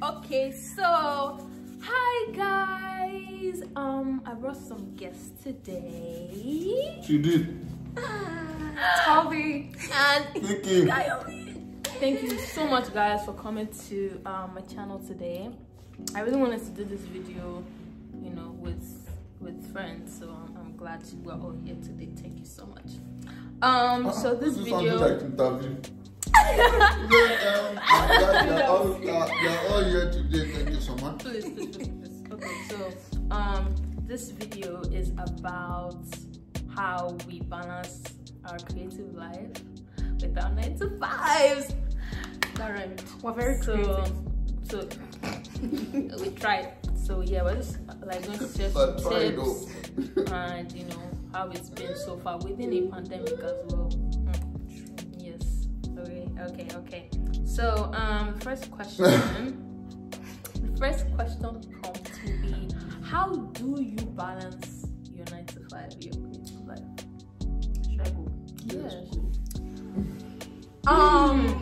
Okay, so hi guys. I brought some guests today. She did. Toffy and Fikayo. Thank you so much, guys, for coming to my channel today. I really wanted to do this video, you know, with friends, so I'm glad we're all here today. Thank you so much. So this video. Like interview. They're all here today. Thank you so much. Please. Okay, so this video is about how we balance our creative life with our 9-to-5s. That rhymed. We're very creative. So we tried. So yeah, we're just like going to share some tips and you know how it's been so far within a pandemic as well. Yes. Okay. So the first question comes to be, how do you balance your 9-to-5, your creative life? Should I go? Yes.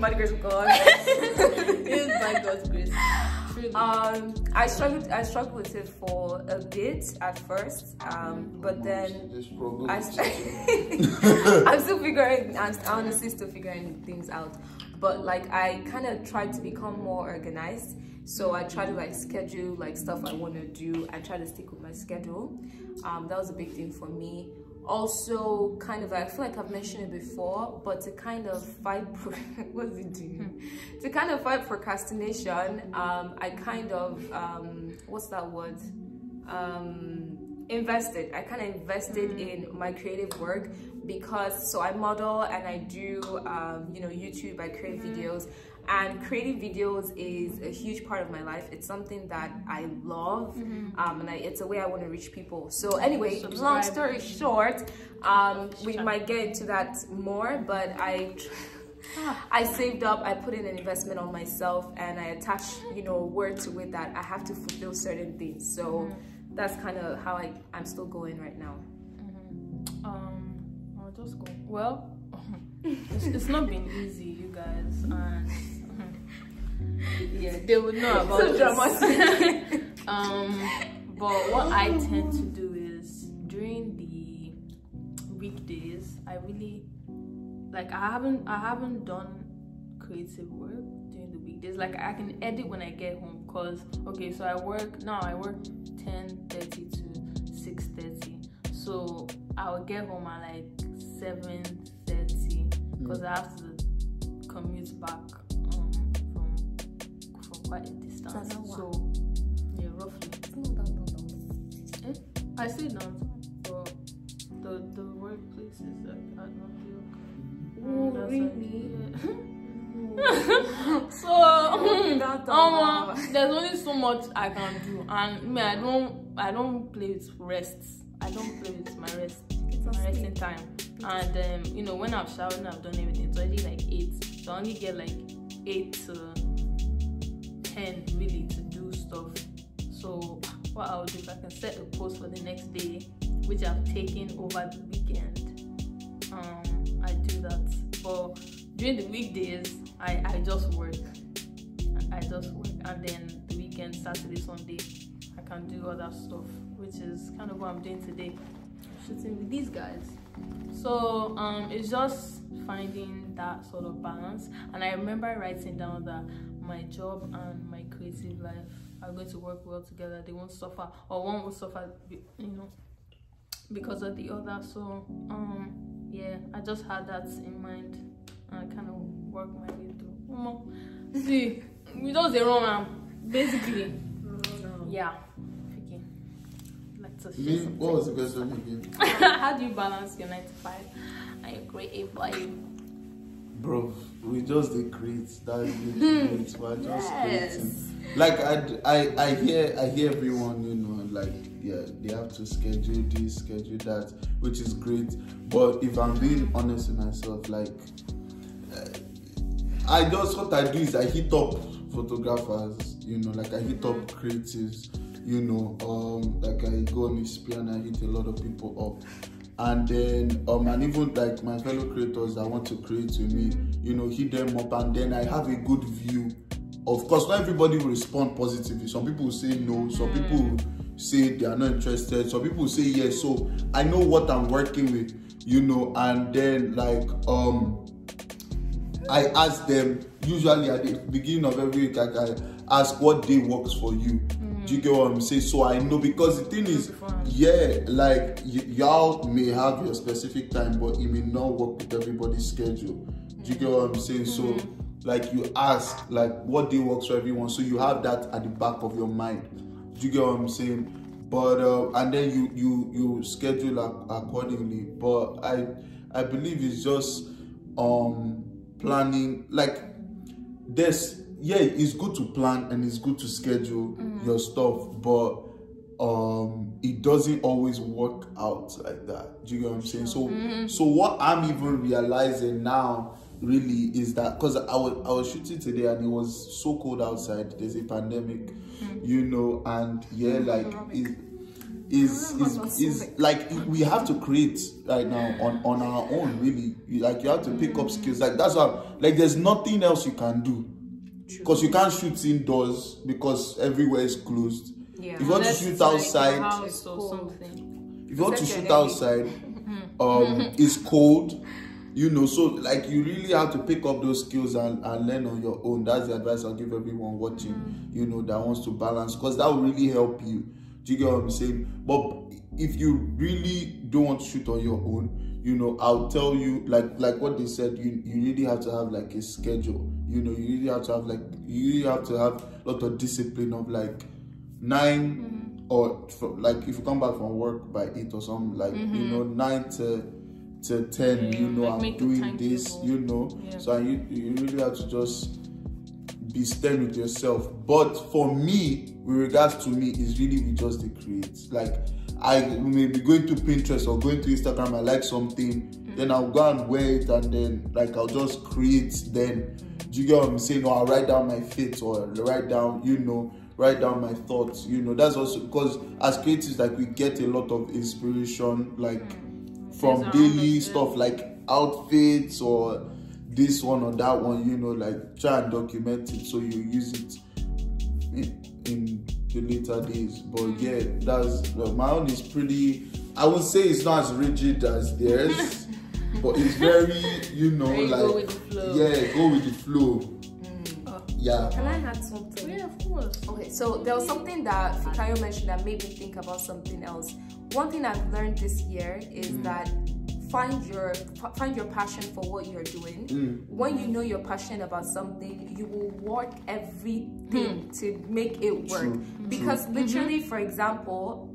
By the grace of God. It is by God's grace. Truly. I struggled with it for a bit at first, but then I'm still figuring. I'm honestly still figuring things out. But like I kind of tried to become more organized. So I try to like schedule like stuff I want to do and try to stick with my schedule. That was a big thing for me. Also, kind of, I feel like I've mentioned it before, but to kind of fight, what's it doing? To kind of fight procrastination, I kind of, what's that word? Invested. I kind of invested in my creative work because, so I model and I do, you know, YouTube, I create videos. And creating videos is a huge part of my life. It's something that I love, and it's a way I want to reach people. So anyway, long story short, we might get into that more, but I saved up, I put in an investment on myself, and I attached, you know, word to it that I have to fulfill certain things. So that's kind of how I'm still going right now. I'll just go. Well, it's not been easy, you guys, and yeah, they would know about this. But what I tend to do is during the weekdays, I really like I haven't done creative work during the weekdays. Like I can edit when I get home, cause okay, so I work 10:30 to 6:30. So I'll get home at like 7:30 because I have to commute back from quite a distance. So yeah, roughly. I say downtown, but the workplace is like at North York. Oh, really? So there's only so much I can do, and me, I don't play with rests. I don't play with my rest. It's my resting time. And you know, when I've showered and I've done everything, it's already like 8. So I only get like 8 to 10 really to do stuff. So what I'll do is I can set a post for the next day, which I've taken over the weekend. I do that. But during the weekdays, I just work. And then the weekend, Saturday, Sunday, I can do other stuff, which is kind of what I'm doing today. Shooting with these guys. So it's just finding that sort of balance. And I remember writing down that my job and my creative life are going to work well together. They won't suffer, or one will suffer, you know, because of the other. So yeah, I just had that in mind and I kind of work my way through. See, we just run basically. Yeah. What was the question again? How do you balance your 9-to-5 and your creative life? Bro, we just create that. We're just creating. Like I hear everyone, you know, like yeah, they have to schedule this, schedule that, which is great. But if I'm being honest with myself, like what I do is I hit up photographers, you know, like I hit up creatives. You know, like I go on his and I hit a lot of people up, and then and even like my fellow creators that want to create with me, you know, hit them up, and then I have a good view of course, not everybody will respond positively. Some people will say no, some people will say they are not interested, some people will say yes. So I know what I'm working with, you know, and then like I ask them, usually at the beginning of every week, I ask what day works for you. Do you get what I'm saying? So I know, because the thing is, yeah, like y'all may have your specific time, but it may not work with everybody's schedule. Do you get what I'm saying? So like you ask like what day works for everyone, so you have that at the back of your mind. Do you get what I'm saying? But and then you schedule accordingly. But I believe it's just planning. Like this, yeah, it's good to plan and it's good to schedule your stuff, but it doesn't always work out like that. Do you get what I'm saying? So what I'm even realizing now really is that, because I was shooting today and it was so cold outside, there's a pandemic, you know, and yeah, like is like we have to create right now on our own, really. Like you have to pick up skills. Like that's what, like there's nothing else you can do, because you can't shoot indoors because everywhere is closed. If you want to shoot outside, house or something. if you want to shoot outside, it's cold, you know. So like you really have to pick up those skills and learn on your own. That's the advice I'll give everyone watching, you know, that wants to balance, because that will really help you. Do you get what I'm saying? But if you really don't want to shoot on your own, you know, I'll tell you, like what they said, you really have to have like a schedule. You know, you really have to have a lot of discipline of like 9 or like if you come back from work by 8 or something, like you know, 9 to 10, you know, like I'm doing this, you know. So you really have to just be stern with yourself. But for me, with regards to me, is really we just create. Like I may be going to Pinterest or going to Instagram, I like something, then I'll go and wear it, and then like I'll just create. Then do you get what I'm saying? Or I'll write down my fits, or write down my thoughts, you know. That's also because as creatives, like we get a lot of inspiration, like from daily stuff, like outfits or this one or that one, you know, like try and document it so you use it in the later days. But yeah, that's my own is pretty, I would say it's not as rigid as theirs, but it's very, you know, like go with the flow. Yeah, go with the flow. Yeah. Can I add something? Yeah, of course. Okay, so there was something that Fikayo mentioned that made me think about something else. One thing I've learned this year is that find your passion for what you're doing. When you know you're passionate about something, you will work everything to make it work. Because literally, for example,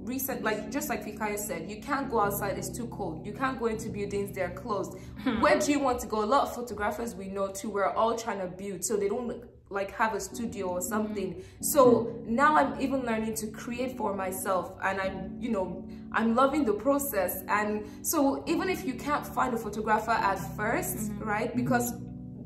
just like Fikayo said, you can't go outside, it's too cold. You can't go into buildings, they're closed. Where do you want to go? A lot of photographers we know too, we're all trying to build, so they don't like have a studio or something. So now I'm even learning to create for myself, and I'm loving the process. And so even if you can't find a photographer at first, right? Because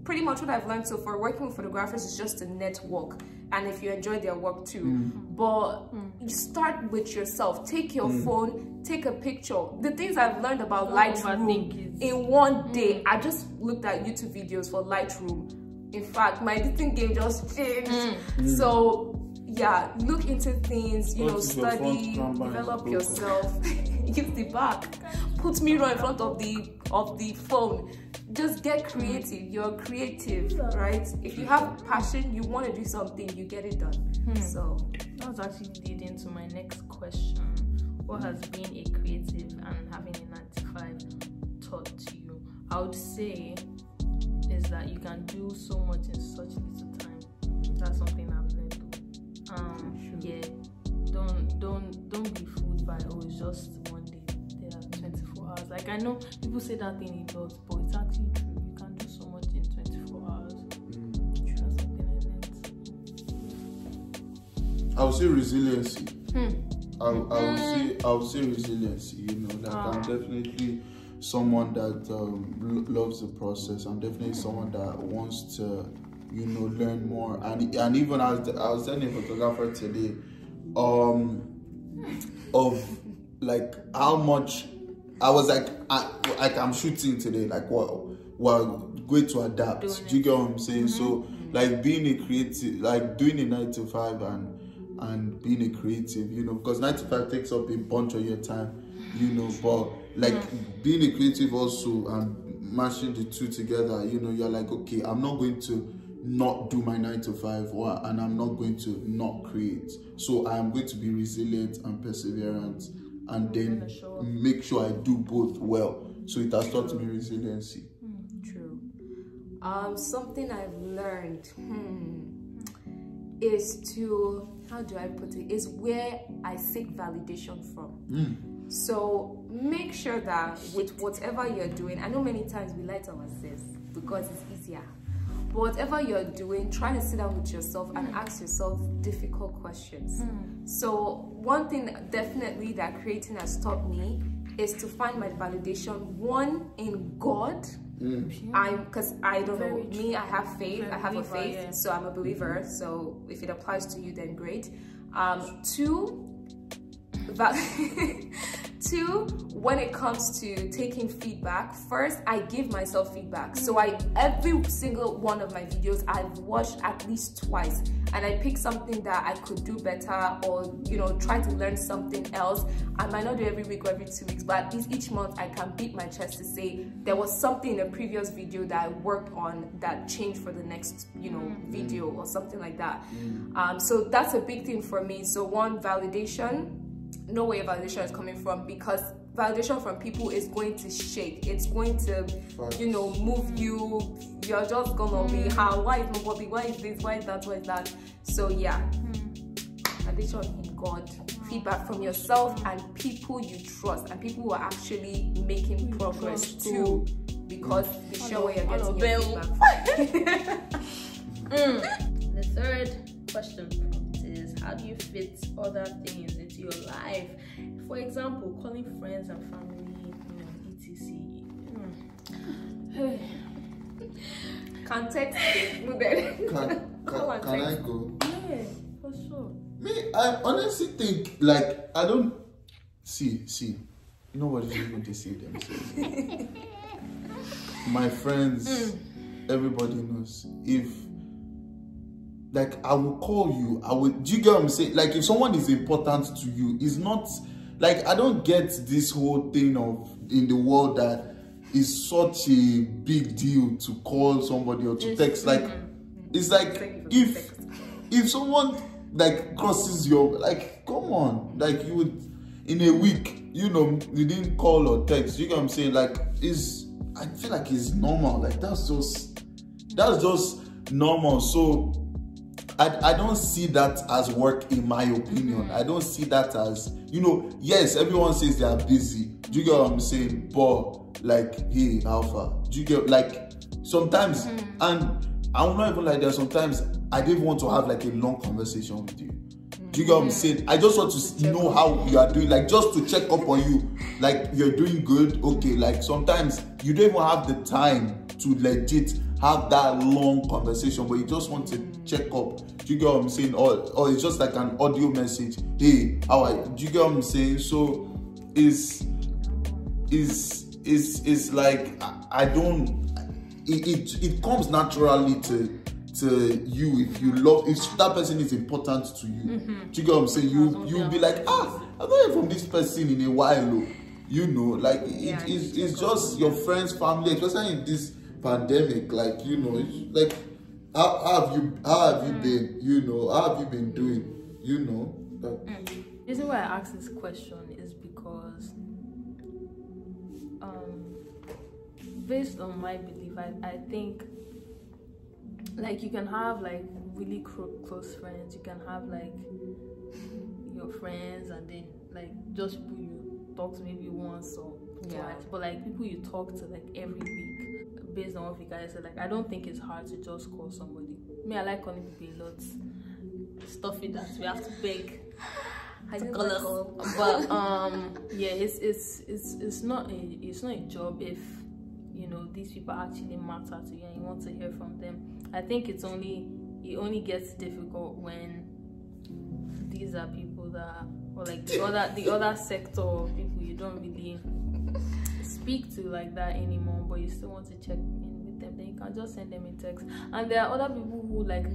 pretty much what I've learned so far working with photographers is just to network, and if you enjoy their work too. But you start with yourself. Take your phone, take a picture. The things I've learned about Lightroom in one day, I just looked at YouTube videos for Lightroom. In fact, my editing game just changed. So yeah, look into things, you know, study, develop yourself. Use the back, put mirror in front of the phone. Just get creative. You're creative, right? If you have passion, you want to do something, you get it done. So that was actually leading to my next question. What has being a creative and having a 9 to 5 taught to you? I would say is that you can do so much in such little time. That's something I've learned. Yeah, don't be fooled by it's just one day. There are 24 hours. Like I know people say that thing in dots, but it's actually true. You can do so much in 24 hours. That's something I learned. I would say resiliency. I would say resiliency. You know, like I'm definitely someone that loves the process. I'm definitely someone that wants to, you know, learn more. And even I was telling a photographer today, of like how much I was like I'm shooting today. Like we're going to adapt. Do you get what I'm saying? So like being a creative, like doing a 9 to 5 and being a creative, you know, because 9 to 5 takes up a bunch of your time, you know, but like being a creative also and mashing the two together, you know, you're like, okay, I'm not going to not do my 9 to 5 and I'm not going to not create. So I am going to be resilient and perseverant and then make sure I do both well. So it has taught me resiliency. True. Something I've learned is to, how do I put it, is where I seek validation from. So make sure that with whatever you're doing, I know many times we lie to ourselves because it's easier. But whatever you're doing, try to sit down with yourself and ask yourself difficult questions. So one thing definitely that creating has taught me is to find my validation, one, in God. Because I don't know, me, I have faith, I have a faith, so I'm a believer. So if it applies to you, then great. Two, when it comes to taking feedback, first I give myself feedback. So every single one of my videos I've watched at least twice, and I pick something that I could do better, or you know, try to learn something else. I might not do every week or every 2 weeks, but at least each month I can beat my chest to say there was something in a previous video that I worked on that changed for the next, you know, video or something like that. So that's a big thing for me. So one, validation. Know where your validation is coming from, because validation from people is going to shake. It's going to, you know, move you. You're just gonna be, why is nobody, why is this, why is that, why is that? So yeah, validation in God, feedback from yourself and people you trust, and people who are actually making progress too, because they show where you're getting your feedback from. The third question is, how do you fit other things into your life? For example, calling friends and family, etc. Context included. Can I go? Yeah, for sure. Me, I honestly think, like, I don't see. Nobody's going to see themselves. My friends, everybody knows. If, like, I will call you, do you get what I'm saying? Like, if someone is important to you, it's not, like, I don't get this whole thing of, in the world, that is such a big deal to call somebody or to text. Like, it's like, if someone, like, crosses your, like, come on, like, you would, in a week, you know, you didn't call or text, you get what I'm saying? Like, I feel like it's normal. Like, that's just normal. So I don't see that as work, in my opinion. I don't see that as, you know, yes, everyone says they are busy. Do you get what I'm saying? But, like, hey, Alpha, do you get, like, sometimes, and I'm not even like that, sometimes I didn't want to have, like, a long conversation with you. Do you get what I'm saying? I just want to know how you are doing, like, just to check up on you, like, you're doing good, okay. Like, sometimes you don't even have the time to legit have that long conversation, but you just want to check up. Do you get what I'm saying? Or it's just like an audio message. Hey, how are you? Do you get what I'm saying? So it's like, I don't. It comes naturally to you if you love, if that person is important to you. Do you get what I'm saying? You'll be like, I've not heard from this person in a while. You know, like, it's just your friends, family, especially in this pandemic. Like, you know, it's like, how have you been? You know, how have you been doing? You know. Like, the reason why I ask this question is because, based on my belief, I think, like, you can have, like, really close friends. You can have, like, your friends, and then, like, just people you talk to maybe once or twice. But, like, people you talk to, like, every week, based on what Fikayo said, like, I don't think it's hard to just call somebody. Me, I like calling people a lot. Stuff it that we have to beg. But yeah, it's not a job if, you know, these people actually matter to you and you want to hear from them. I think it only gets difficult when these are people that, or like the other sector of people you don't really speak to like that anymore, but you still want to check in with them then you can just send them a text. And there are other people who like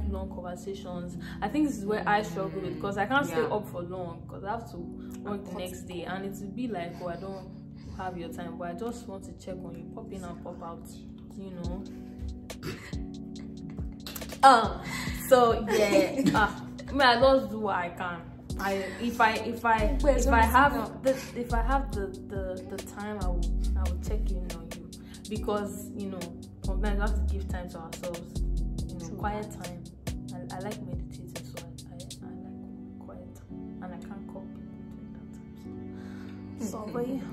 long conversations. I think this is where I struggle with, because I can't stay up for long because I have to work the next day, and it will be like, oh, I don't have your time, but I just want to check on you, pop in and pop out, you know. So yeah, I just do what I can. If I have the time, I will check in on you, because you know sometimes we have to give time to ourselves. You know, quiet time. I like meditating, so I like quiet time, and I can't call people during that time. So but yeah,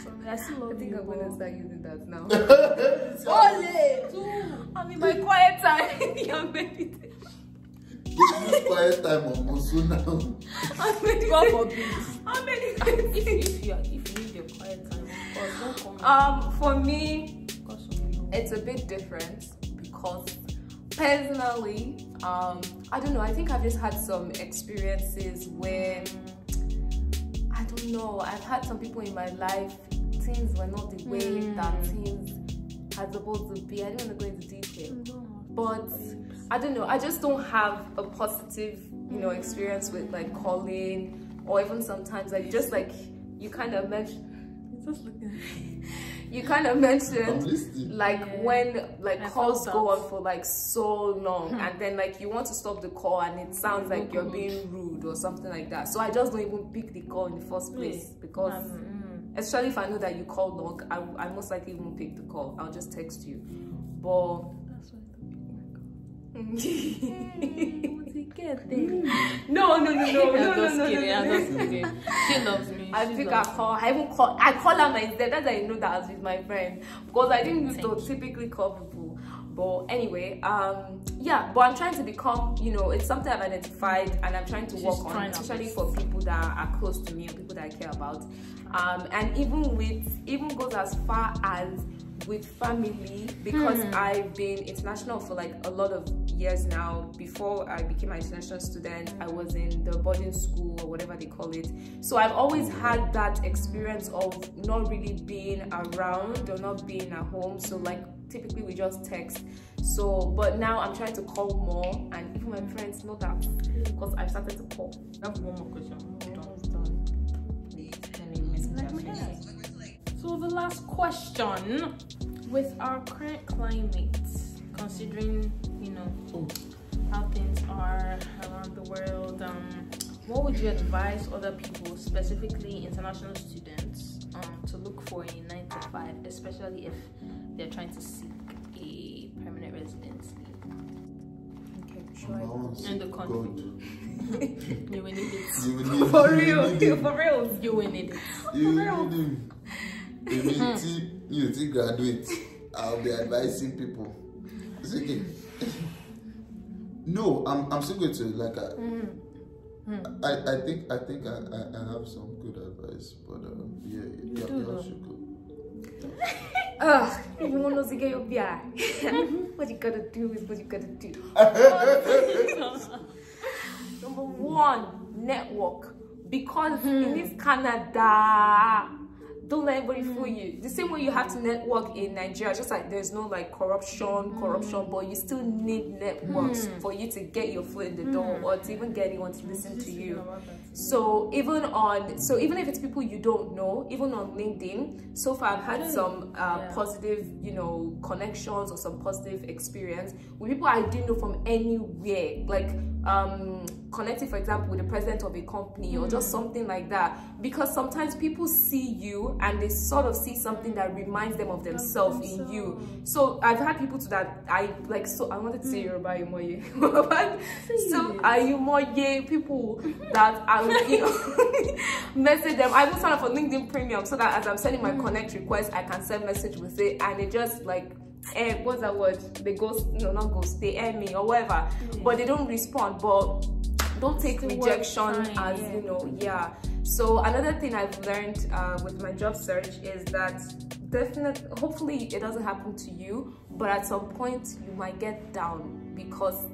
sorry, I still love you. I think I'm gonna start using that now. I'm in my quiet time. You're meditating. This quiet time almost so now. God forbid. If you need your quiet time, of course, don't come. For me, it's a bit different, because personally, I don't know. I think I've just had some experiences where, I don't know, I've had some people in my life, things were not the way that things are supposed to be. I don't want to go into detail, but I don't know, I just don't have a positive, you know, experience with like calling, or even sometimes like just like you kind of mentioned, like when like calls go on for like so long, and then like you want to stop the call and it sounds like you're being rude or something like that. So I just don't even pick the call in the first place, because especially if I know that you call long, I most likely won't pick the call. I'll just text you. But no. She loves me. I think I call. I call her myself. That's how I know that I was with my friend, because I didn't used to typically call people. But anyway, yeah. But I'm trying to become, you know, it's something I've identified, and I'm trying to work on, especially for people that are close to me or people that I care about. And even goes as far as with family, because I've been international for like a lot of years now. Before I became an international student, I was in the boarding school or whatever they call it. So I've always had that experience of not really being around or not being at home. So like typically we just text. So but now I'm trying to call more, and even my friends know that, because I've started to call. I have one more question. So the last question, with our current climate, considering, you know, how things are around the world, what would you advise other people, specifically international students, to look for in 9 to 5, especially if they're trying to seek a permanent residency? Okay, sure. In the country. You will need it. For real. You will need it. You will need it. You graduate, I'll be advising people. It's okay. No, I'm still going to like I think I have some good advice, but yeah, should go. Everyone knows to get your BI. What you gotta do is what you gotta do. Number 1, network, because in this Canada, don't let anybody fool you. The same way you have to network in Nigeria, just like there's no like corruption, but you still need networks for you to get your foot in the door, or to even get anyone to listen to you. So even if it's people you don't know, even on LinkedIn, so far I've had some positive, you know, connections or some positive experience with people I didn't know from anywhere, like connecting, for example, with the president of a company or just something like that, because sometimes people see you and they sort of see something that reminds them of themselves in you. So I've had people to that I like, so I wanted to say Yoruba Yumoye. So are Yumoye people that I would, you know, message them. I even sign up for LinkedIn Premium so that as I'm sending my connect request, I can send message with it, and it just like, what's that word? They ghost, no, not ghost, they air me or whatever, but they don't respond. But don't take rejection as, you know, So another thing I've learned with my job search is that hopefully it doesn't happen to you, but at some point you might get down, because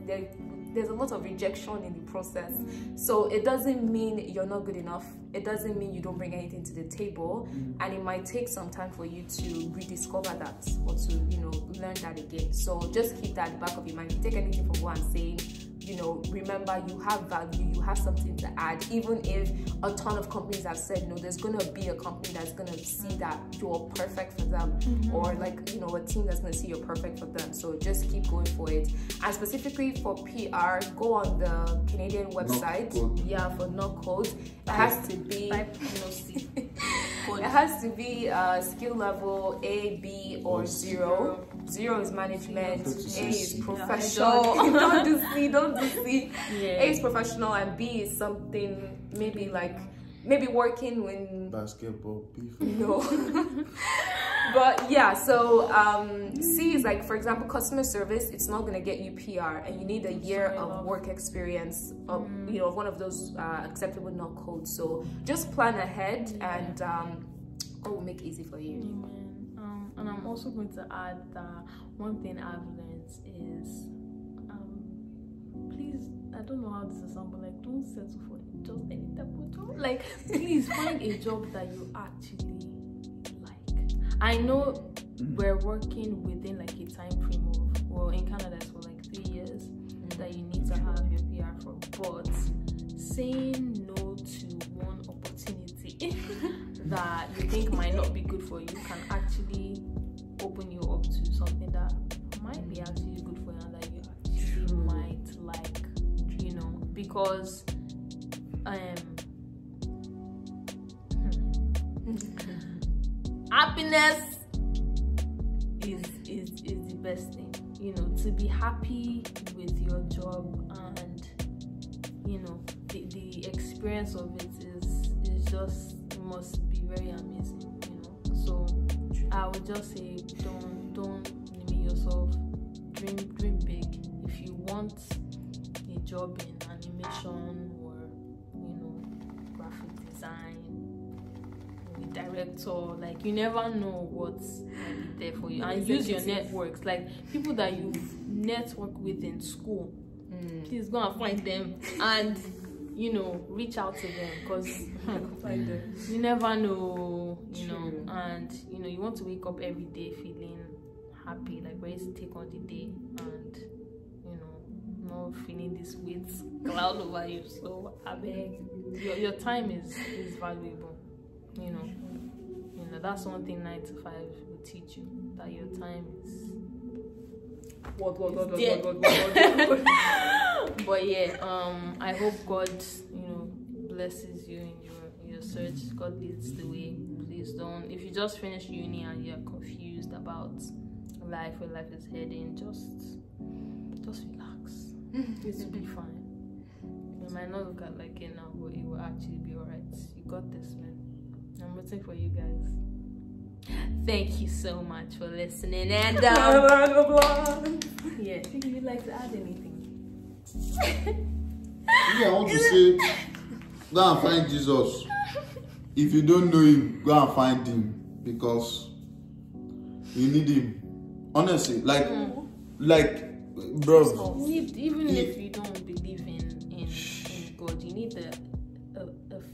there's a lot of rejection in the process. So it doesn't mean you're not good enough. It doesn't mean you don't bring anything to the table, and it might take some time for you to rediscover that, or to, you know, learn that again. So just keep that at the back of your mind. If you take anything from what I'm saying, you know, remember you have value, you have something to add. Even if a ton of companies have said no, there's gonna be a company that's gonna see that you're perfect for them, or like, you know, a team that's gonna see you're perfect for them. So just keep going for it. And specifically for PR, go on the Canadian website. For no code. It has to be it has to be skill level A, B, or 0. 0 is management, A is professional. Don't do C, don't do C. A is professional, and B is something maybe like working when basketball. No. But yeah, so C is like, for example, customer service. It's not gonna get you PR, and you need a year of work experience of, you know, of one of those acceptable no code. So just plan ahead, and God will make it easy for you. And I'm also going to add that one thing I've learned is, please, I don't know how this is sound, but like, don't settle for just any type of job. Like, please find a job that you actually like. I know we're working within like a time frame of, well, in Canada it's for like 3 years that you need to have your PR for, but saying no to one opportunity that you think might not be good for you can actually open you up to something that might be actually good for you, and that you actually might like, you know, because happiness is the best thing, you know. To be happy with your job, and you know, the experience of it is just, must be very amazing, you know. So I would just say, don't limit yourself. Dream big. If you want a job in animation, or, you know, graphic design, a director, like, you never know what's there for you. And use your networks, like people that you've networked with in school. Please go and find them, and you know, reach out to them, because you never know, you know. And you know, you want to wake up every day feeling happy, like ready to take on the day, and you know, not feeling this weight cloud over you. So I beg, your time is valuable, you know. You know, that's one thing 9 to 5 will teach you, that your time is what. But yeah, I hope God, you know, blesses you in your search. God leads the way. Please don't, if you just finished uni and you're confused about life, where life is heading, just relax. It will be fine. You might not look at like it now, but it will actually be alright. You got this, man. I'm rooting for you guys. Thank you so much for listening, and yeah, if you'd like to add anything. I want to say, go and find Jesus. If you don't know him, go and find him, because you need him. Honestly, like, bro. Even if you don't believe in God, you need a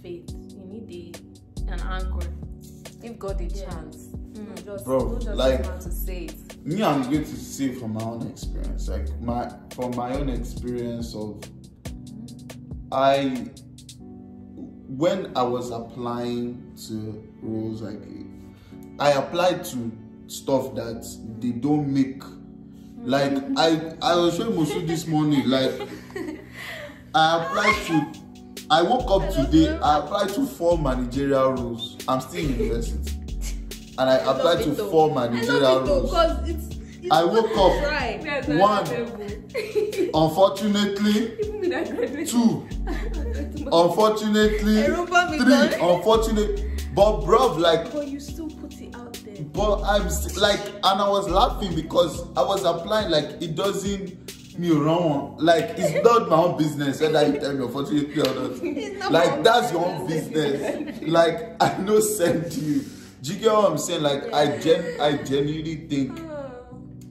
faith. You need an anchor. Give God a chance. Bro, like, to say it. Me, I'm going to say from my own experience, like from my own experience of, when I was applying to roles, like, I applied to stuff that they don't make. Like, I was showing Mosu this morning, like, I woke up today, I applied to 4 managerial roles. I'm still in university, and I applied to 4 managerial roles. I woke up, 1, unfortunately, 2, unfortunately, 3, unfortunately. But bro, like, but you still put it out there. But I'm like, and I was laughing because I was applying, like, it doesn't me wrong. Like, it's not my own business whether you tell me unfortunately or not. Like, that's your own business. Like, I know send you. Do you get what I'm saying? Like, I genuinely think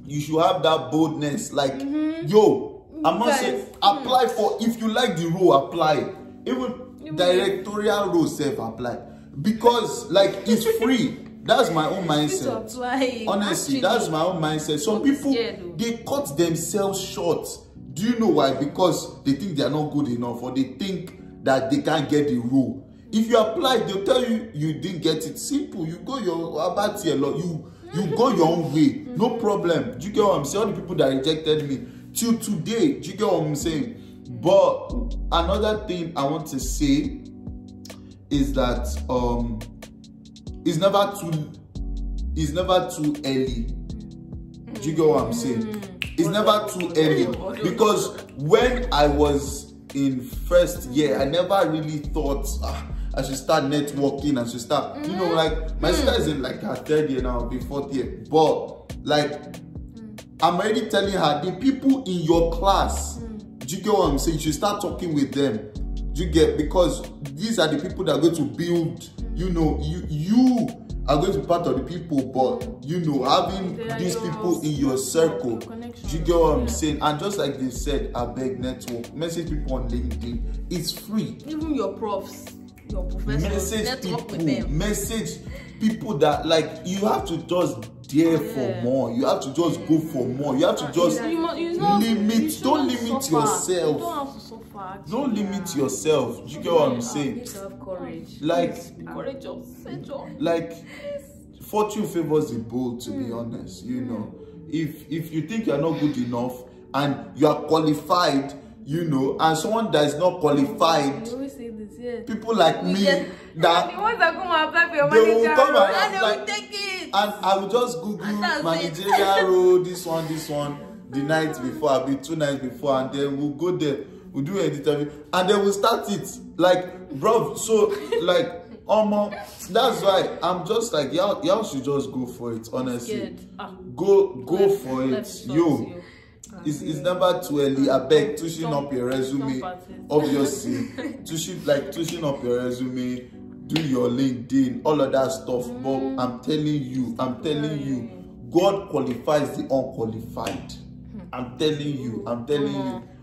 you should have that boldness. Like, yo, I'm not saying apply for, if you like the role, apply. Even directorial role self apply. Because like it's free. That's my own mindset. Honestly, that's my own mindset. Some people, they cut themselves short. Do you know why? Because they think they are not good enough, or they think that they can't get the role. If you apply, they'll tell you you didn't get it. Simple. You go your about here, you go your own way. No problem. Do you get what I'm saying? All the people that rejected me till today, do you get what I'm saying? But another thing I want to say is that it's never too early. Do you get what I'm saying? It's never too early, because when I was in first year, I never really thought I should start networking. I should start, you know, like my sister is in like her third year now, be fourth year. But like I'm already telling her, the people in your class, do you get what I'm saying? You should start talking with them. Do you get? Because these are the people that are going to build, you know, you are going to be part of the people, but you know, having these people in your circle, do you get what I'm saying? And just like they said, I beg network, message people on LinkedIn. It's free. Even your profs, your professors, message people that like you have to just dare for more. You have to just go for more. You have to just limit. Don't limit yourself. Don't limit yourself. Do you get what I'm saying? You need to have courage. Like, courageous. like, fortune favors the bold. To be honest, you know, if you think you're not good enough and you are qualified, you know, and someone that is not qualified, people like me that the ones that come and apply for your they will come and and like, take it. And I will just Google managerial role, this one, the night before, I'll be 2 nights before, and then we'll go there, we'll do an interview, and then we'll start it. Like, bro, so like, that's why I'm just like, y'all should just go for it, honestly. Go for it. Yo. It's never too early. I beg, touching up your resume, obviously. touching up your resume, do your LinkedIn, all of that stuff. But I'm telling you, God qualifies the unqualified. I'm telling you,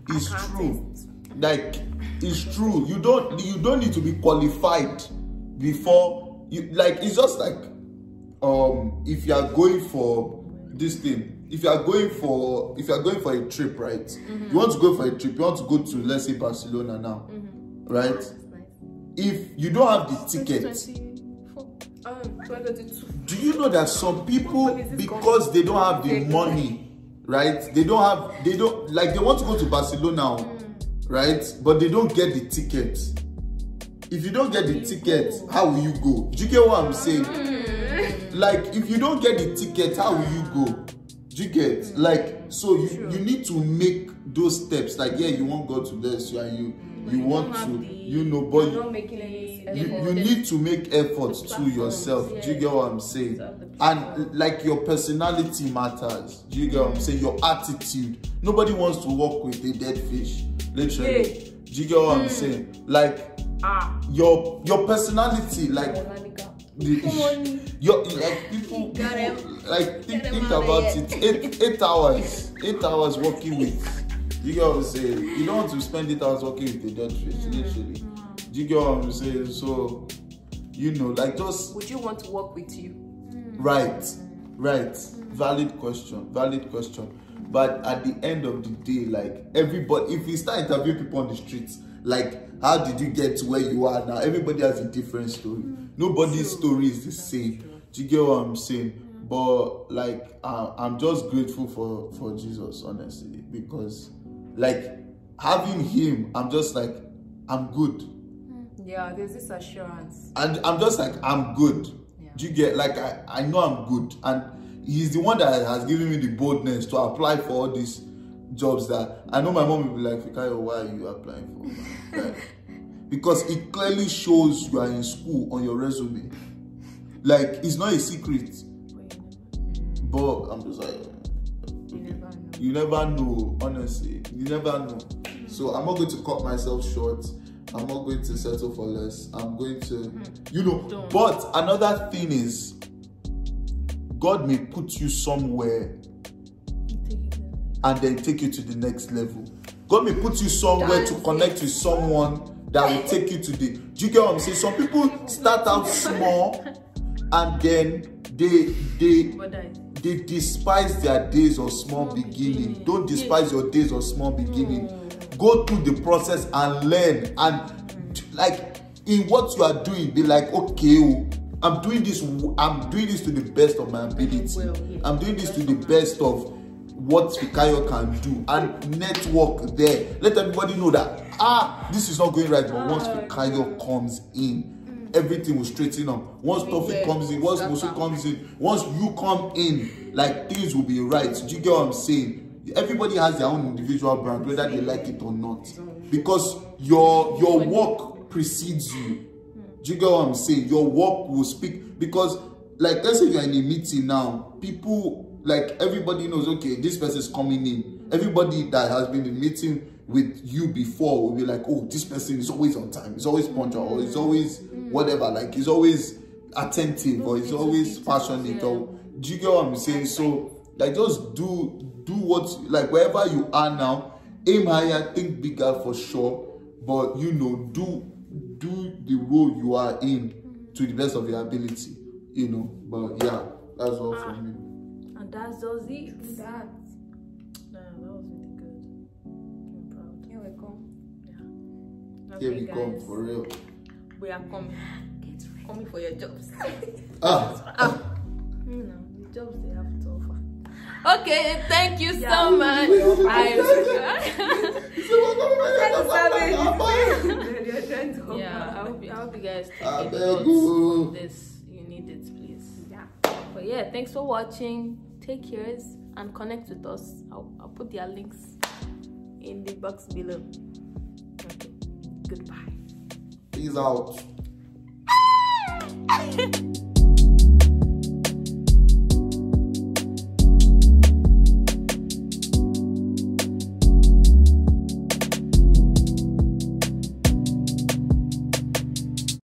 it's true. Like, it's true. You don't need to be qualified before you, like, it's just like if you are going for this thing. If you are going for a trip, right? You want to go for a trip, you want to go to, let's say, Barcelona now, right? If you don't have the ticket, do you know that some people, because they don't have the money, right? They want to go to Barcelona, right? But they don't get the ticket. If you don't get the ticket, how will you go? Do you get what I'm saying? Like, if you don't get the ticket, how will you go? Do you get? Like, so you need to make those steps. Like, yeah, you want God to bless you, and you want to, you know, but you need to make efforts to yourself. Do you get what I'm saying? And like, your personality matters. Do you get what I'm saying? Your attitude. Nobody wants to work with a dead fish, literally. Do you get what I'm saying? Like, your personality, like, like people like think about it. 8 hours working with, you get what I'm saying? You don't want to spend 8 hours working with a dead fish, literally. Do you get what I'm saying? So, you know, like, just, would you want to work with you? Right. Valid question. But at the end of the day, like, everybody, if you start interviewing people on the streets, like, how did you get to where you are now? Everybody has a different story. Nobody's story is the same. Do you get what I'm saying? But like, I'm just grateful for Jesus, honestly, because like, having him, I'm just like, I'm good. Yeah, there's this assurance. And I'm just like, I'm good. Yeah. Do you get? Like, I know I'm good, and he's the one that has given me the boldness to apply for all these jobs that I know my mom will be like, Fikayo, why are you applying for? Like, because it clearly shows you are in school on your resume. Like, it's not a secret. But I'm just like, you never know, honestly. You never know. So I'm not going to cut myself short. I'm not going to settle for less. I'm going to, you know. But another thing is, God may put you somewhere and then take you to the next level. God may put you somewhere to connect with someone that will take you to the. Do you get what I'm saying? Some people start out small and then they despise their days of small beginning. Don't despise your days of small beginning. Go through the process and learn, and like in what you are doing, be like, okay, I'm doing this to the best of my ability. I'm doing this to the best of what Fikayo can do, and network there. Let everybody know that this is not going right, but once Fikayo comes in, everything will straighten up. Once Toffy comes in, once Musu comes in, once you come in, like things will be right. Do you get what I'm saying? Everybody has their own individual brand, whether they like it or not, because your work precedes you. Do you get what I'm saying? Your work will speak, because like let's say you're in a meeting now, people, like everybody knows, okay, this person is coming in. Everybody that has been in meeting with you before will be like, oh, this person is always on time, he's always punctual, or he's always whatever, like he's always attentive, or he's always passionate, or do you get what I'm saying? So like just do what, like wherever you are now, aim higher, think bigger for sure, but you know, do the role you are in to the best of your ability, you know. But yeah, that's all for me. And that's just it. That. That was really good. I'm proud. Here we come. Yeah. Here Okay, we come, for real. We are coming. Coming for your jobs. You know, the jobs they have to offer. Okay, thank you so much. I hope you guys take notes from this. You need it, please. Yeah. But yeah, thanks for watching. Take care and connect with us. I'll put their links in the box below. Okay. Goodbye. Peace out.